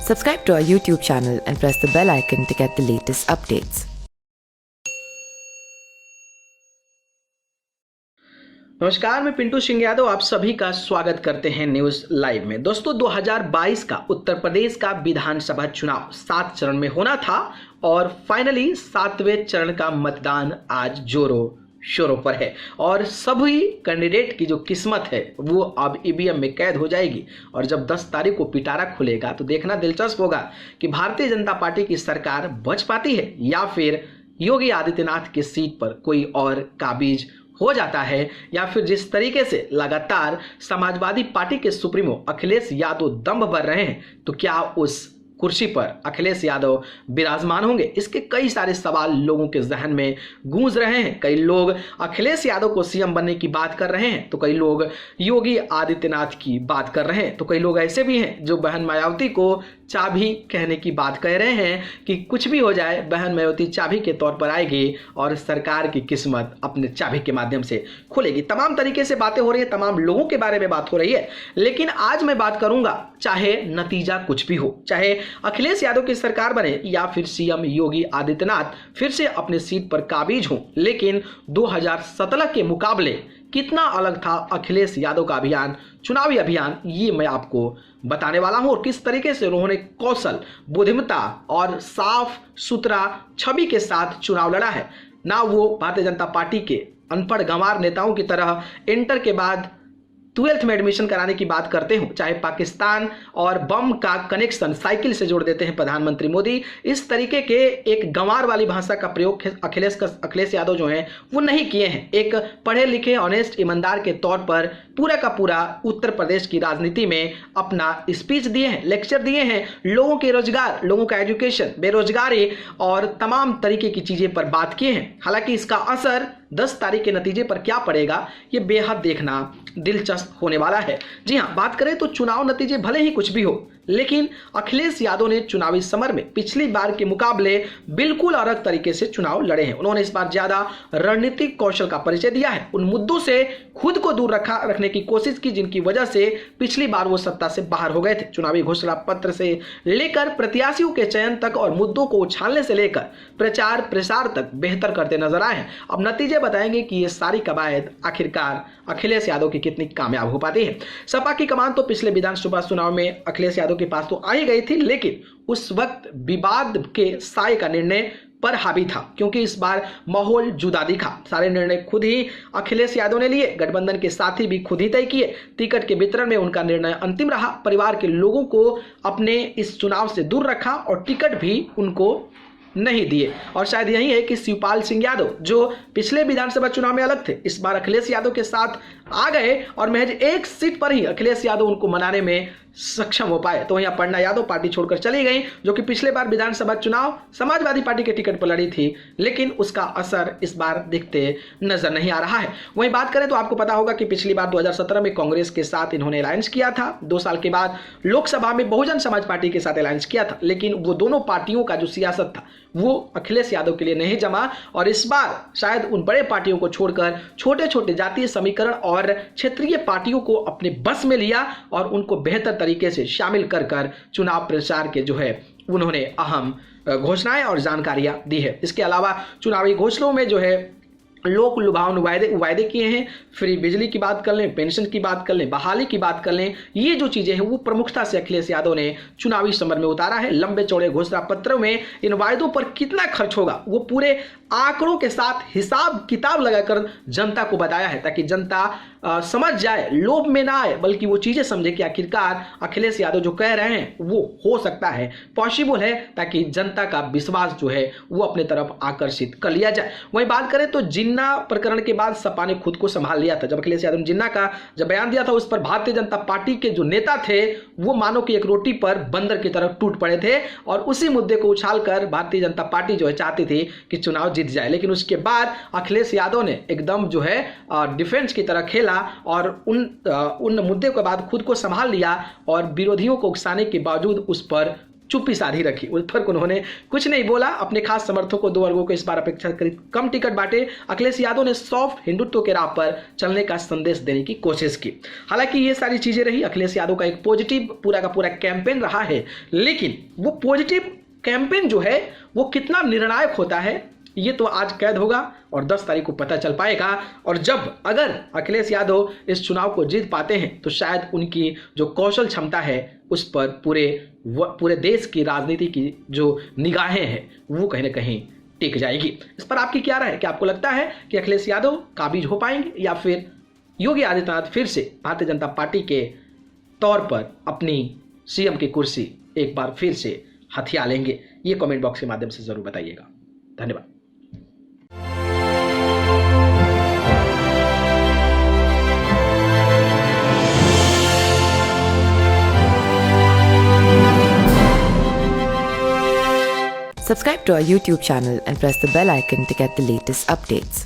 Subscribe to our YouTube channel and press the bell icon to get the latest updates. नमस्कार, मैं पिंटू सिंह यादव आप सभी का स्वागत करते हैं न्यूज लाइव में। दोस्तों 2022 का उत्तर प्रदेश का विधानसभा चुनाव 7 चरण में होना था और फाइनली 7वें चरण का मतदान आज जोरों शोरों पर है और सभी कैंडिडेट की जो किस्मत है वो अब ईवीएम में कैद हो जाएगी। और जब 10 तारीख को पिटारा खुलेगा तो देखना दिलचस्प होगा कि भारतीय जनता पार्टी की सरकार बच पाती है या फिर योगी आदित्यनाथ की सीट पर कोई और काबिज हो जाता है, या फिर जिस तरीके से लगातार समाजवादी पार्टी के सुप्रीमो अखिलेश यादव दम भर रहे हैं तो क्या उस कुर्सी पर अखिलेश यादव विराजमान होंगे। इसके कई सारे सवाल लोगों के जहन में गूंज रहे हैं। कई लोग अखिलेश यादव को सीएम बनने की बात कर रहे हैं तो कई लोग योगी आदित्यनाथ की बात कर रहे हैं तो कई लोग ऐसे भी हैं जो बहन मायावती को चाबी कहने की बात कह रहे हैं कि कुछ भी हो जाए बहन मायावती चाबी के तौर पर आएगी और सरकार की किस्मत अपने चाबी के माध्यम से खुलेगी। तमाम तरीके से बातें हो रही है, तमाम लोगों के बारे में बात हो रही है, लेकिन आज मैं बात करूंगा चाहे नतीजा कुछ भी हो, चाहे अखिलेश यादव की सरकार बने या फिर सीएम योगी आदित्यनाथ फिर से अपने सीट पर काबिज हों, लेकिन 2017 के मुकाबले कितना अलग था अखिलेश यादव का अभियान, चुनावी अभियान, ये मैं आपको बताने वाला हूं। और किस तरीके से उन्होंने कौशल, बुद्धिमत्ता और साफ सुथरा छवि के साथ चुनाव लड़ा है। ना वो भारतीय जनता पार्टी के अनपढ़ गंवार नेताओं की तरह इंटर के बाद 12th में एडमिशन कराने की बात करते हो, चाहे पाकिस्तान और बम का कनेक्शन साइकिल से जोड़ देते हैं प्रधानमंत्री मोदी, इस तरीके के एक गंवार वाली भाषा का प्रयोग अखिलेश यादव जो हैं वो नहीं किए हैं। एक पढ़े लिखे ऑनेस्ट ईमानदार के तौर पर पूरा का पूरा उत्तर प्रदेश की राजनीति में अपना स्पीच दिए हैं, लेक्चर दिए हैं, लोगों के रोजगार, लोगों का एजुकेशन, बेरोजगारी और तमाम तरीके की चीजें पर बात किए हैं। हालांकि इसका असर 10 तारीख के नतीजे पर क्या पड़ेगा ये बेहद देखना दिलचस्प होने वाला है। जी हां, बात करें तो चुनाव नतीजे भले ही कुछ भी हो, लेकिन अखिलेश यादव ने चुनावी समर में पिछली बार के मुकाबले बिल्कुल अलग तरीके से चुनाव लड़े हैं। उन्होंने इस बार ज्यादा रणनीतिक कौशल का परिचय दिया है, उन मुद्दों से खुद को दूर रखने की कोशिश की जिनकी वजह से पिछली बार वो सत्ता से बाहर हो गए थे। चुनावी घोषणा पत्र से लेकर प्रत्याशियों के चयन तक और मुद्दों को उछालने से लेकर प्रचार प्रसार तक बेहतर करते नजर आए हैं। अब नतीजे बताएंगे कि ये सारी कवायद आखिरकार अखिलेश यादव की कितनी कामयाब हो पाती है। सपा की कमान तो पिछले विधानसभा चुनाव में अखिलेश यादव के पास तो आ ही गई थी, लेकिन उस वक्त विवाद के साए का निर्णय पर हावी था क्योंकि इस बार माहौल जुदा दिखा। सारे निर्णय खुद ही अखिलेश यादव ने लिए, गठबंधन के साथी भी खुद ही तय किए। टिकट के वितरण में उनका निर्णय अंतिम रहा। परिवार के लोगों को अपने इस चुनाव से दूर रखा और टिकट भी उनको नहीं दिए। और शायद यही है कि शिवपाल सिंह यादव जो पिछले विधानसभा चुनाव में अलग थे, इस बार अखिलेश यादव के साथ आ गए और महज एक सीट पर ही अखिलेश यादव उनको मनाने में सक्षम हो पाए। तो वहीं अपर्णा यादव पार्टी छोड़कर चली गई, जो कि पिछले बार विधानसभा चुनाव समाजवादी पार्टी के टिकट पर लड़ी थी, लेकिन उसका असर इस बार दिखते नजर नहीं आ रहा है। वहीं बात करें तो आपको पता होगा कि पिछली बार 2017 में कांग्रेस के साथ इन्होंने अलायंस किया था। 2 साल के बाद लोकसभा में बहुजन समाज पार्टी के साथ अलायंस किया था, लेकिन वो दोनों पार्टियों का जो सियासत था वो अखिलेश यादव के लिए नहीं जमा और इस बार शायद उन बड़े पार्टियों को छोड़कर छोटे छोटे जातीय समीकरण और क्षेत्रीय पार्टियों को अपने बस में लिया और उनको बेहतर तरीके से शामिल कर चुनाव प्रचार के जो है उन्होंने अहम घोषणाएं और जानकारियां दी है। इसके अलावा चुनावी घोषणाओं में जो है लोक लुभावन वायदे किए हैं। फ्री बिजली की बात कर लें, पेंशन की बात कर लें, बहाली की बात कर लें, ये जो चीजें हैं वो प्रमुखता से अखिलेश यादव ने चुनावी समर में उतारा है। लंबे चौड़े घोषणा पत्रों में इन वायदों पर कितना खर्च होगा वो पूरे आंकड़ों के साथ हिसाब किताब लगाकर जनता को बताया है, ताकि जनता समझ जाए, लोभ में ना आए, बल्कि वो चीजें समझे कि आखिरकार अखिलेश यादव जो कह रहे हैं वो हो सकता है, पॉसिबल है, ताकि जनता का विश्वास जो है वो अपने तरफ आकर्षित कर लिया जाए। वहीं बात करें तो जिन्ना प्रकरण के बाद सपा ने खुद को संभाल लिया था। जब अखिलेश यादव ने जिन्ना का जब बयान दिया था, उस पर भारतीय जनता पार्टी के जो नेता थे वो मानो कि एक रोटी पर बंदर की तरफ टूट पड़े थे और उसी मुद्दे को उछालकर भारतीय जनता पार्टी जो है चाहती थी कि चुनाव जीत जाए। लेकिन उसके बाद अखिलेश यादव ने एकदम जो है डिफेंस की तरह खेला और उन मुद्दे के बाद खुद को संभाल लिया और विरोधियों को उकसाने के बावजूद उस पर चुप्पी साधी रखी। उस पर उन्होंने कुछ नहीं बोला। अपने खास समर्थकों को 2 वर्गों को इस बार अपेक्षाकृत कम टिकट बांटे। अखिलेश यादव ने सॉफ्ट हिंदुत्व के राह पर चलने का संदेश देने की कोशिश की। हालांकि ये सारी चीजें रही, अखिलेश यादव का एक पॉजिटिव पूरा का पूरा कैंपेन रहा है, लेकिन वो पॉजिटिव कैंपेन जो है वो कितना निर्णायक होता है ये तो आज कैद होगा और 10 तारीख को पता चल पाएगा। और जब अगर अखिलेश यादव इस चुनाव को जीत पाते हैं तो शायद उनकी जो कौशल क्षमता है उस पर पूरे देश की राजनीति की जो निगाहें हैं वो कहीं ना कहीं टिक जाएगी। इस पर आपकी क्या राय है? क्या आपको लगता है कि अखिलेश यादव काबिज हो पाएंगे या फिर योगी आदित्यनाथ फिर से भारतीय जनता पार्टी के तौर पर अपनी सीएम की कुर्सी एक बार फिर से हथिया लेंगे? ये कमेंट बॉक्स के माध्यम से जरूर बताइएगा। धन्यवाद। Subscribe to our YouTube channel and press the bell icon to get the latest updates.